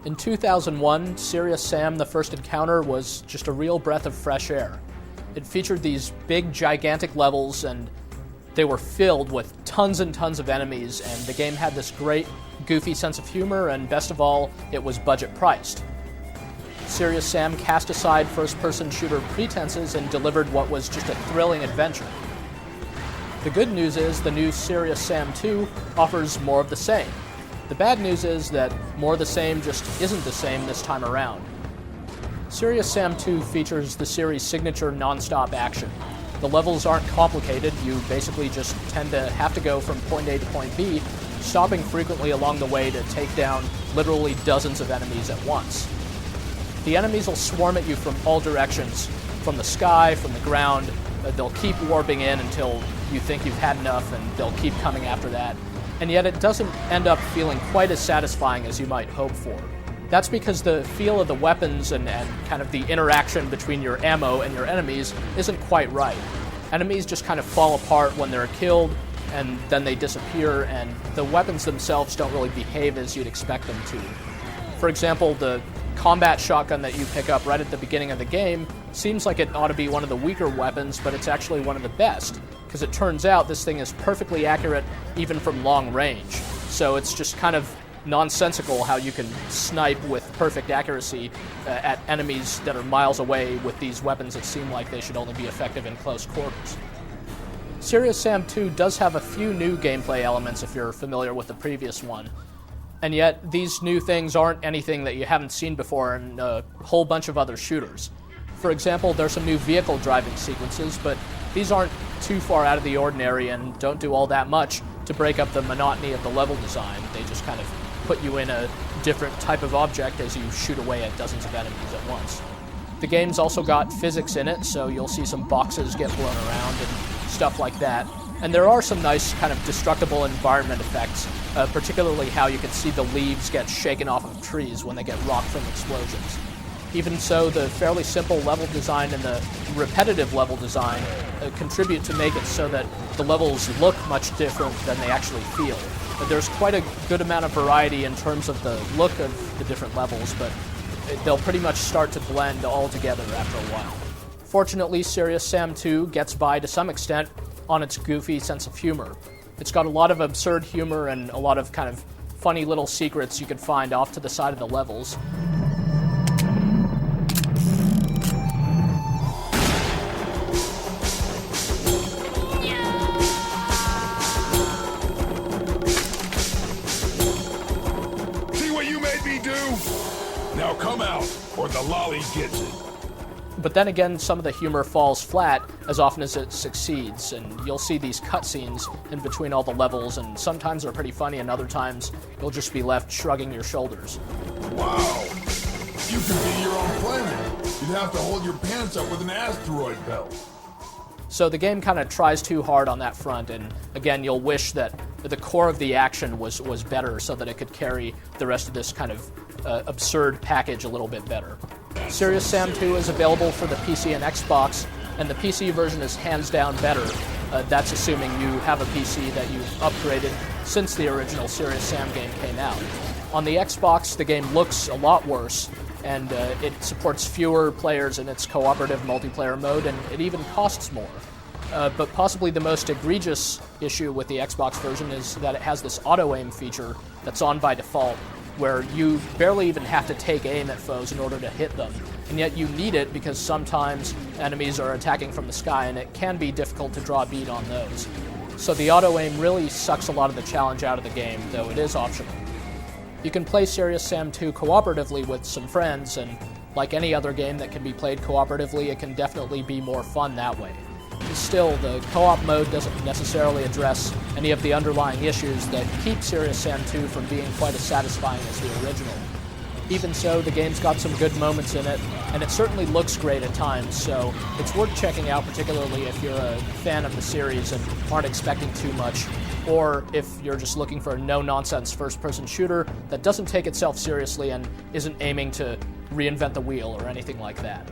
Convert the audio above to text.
In 2001, Serious Sam: The First Encounter was just a real breath of fresh air. It featured these big, gigantic levels, and they were filled with tons and tons of enemies, and the game had this great, goofy sense of humor, and best of all, it was budget-priced. Serious Sam cast aside first-person shooter pretenses and delivered what was just a thrilling adventure. The good news is the new Serious Sam 2 offers more of the same. The bad news is that more of the same just isn't the same this time around. Serious Sam 2 features the series' signature non-stop action. The levels aren't complicated, you basically just tend to have to go from point A to point B, stopping frequently along the way to take down literally dozens of enemies at once. The enemies will swarm at you from all directions, from the sky, from the ground. They'll keep warping in until you think you've had enough, and they'll keep coming after that. And yet it doesn't end up feeling quite as satisfying as you might hope for. That's because the feel of the weapons and kind of the interaction between your ammo and your enemies isn't quite right. Enemies just kind of fall apart when they're killed, and then they disappear, and the weapons themselves don't really behave as you'd expect them to. For example, the combat shotgun that you pick up right at the beginning of the game seems like it ought to be one of the weaker weapons, but it's actually one of the best, because it turns out this thing is perfectly accurate even from long range. So it's just kind of nonsensical how you can snipe with perfect accuracy at enemies that are miles away with these weapons that seem like they should only be effective in close quarters. Serious Sam 2 does have a few new gameplay elements if you're familiar with the previous one, and yet these new things aren't anything that you haven't seen before in a whole bunch of other shooters. For example, there's some new vehicle driving sequences, but these aren't too far out of the ordinary and don't do all that much to break up the monotony of the level design. They just kind of put you in a different type of object as you shoot away at dozens of enemies at once. The game's also got physics in it, so you'll see some boxes get blown around and stuff like that. And there are some nice kind of destructible environment effects, particularly how you can see the leaves get shaken off of trees when they get rocked from explosions. Even so, the fairly simple level design and the repetitive level design contribute to make it so that the levels look much different than they actually feel. There's quite a good amount of variety in terms of the look of the different levels, but they'll pretty much start to blend all together after a while. Fortunately, Serious Sam 2 gets by to some extent on its goofy sense of humor. It's got a lot of absurd humor and a lot of kind of funny little secrets you could find off to the side of the levels. Now come out, or the lolly gets it. But then again, some of the humor falls flat as often as it succeeds, and you'll see these cutscenes in between all the levels, and sometimes they're pretty funny, and other times you'll just be left shrugging your shoulders. Wow! You could be your own planet. You'd have to hold your pants up with an asteroid belt. So the game kind of tries too hard on that front, and again, you'll wish that the core of the action was better so that it could carry the rest of this kind of absurd package a little bit better. Serious Sam 2 is available for the PC and Xbox, and the PC version is hands down better. That's assuming you have a PC that you've upgraded since the original Serious Sam game came out. On the Xbox, the game looks a lot worse, and it supports fewer players in its cooperative multiplayer mode, and it even costs more. But possibly the most egregious issue with the Xbox version is that it has this auto-aim feature that's on by default, where you barely even have to take aim at foes in order to hit them. And yet you need it because sometimes enemies are attacking from the sky, and it can be difficult to draw a bead on those. So the auto-aim really sucks a lot of the challenge out of the game, though it is optional. You can play Serious Sam 2 cooperatively with some friends, and like any other game that can be played cooperatively, it can definitely be more fun that way. Still, the co-op mode doesn't necessarily address any of the underlying issues that keep Serious Sam 2 from being quite as satisfying as the original. Even so, the game's got some good moments in it, and it certainly looks great at times, so it's worth checking out, particularly if you're a fan of the series and aren't expecting too much, or if you're just looking for a no-nonsense first-person shooter that doesn't take itself seriously and isn't aiming to reinvent the wheel or anything like that.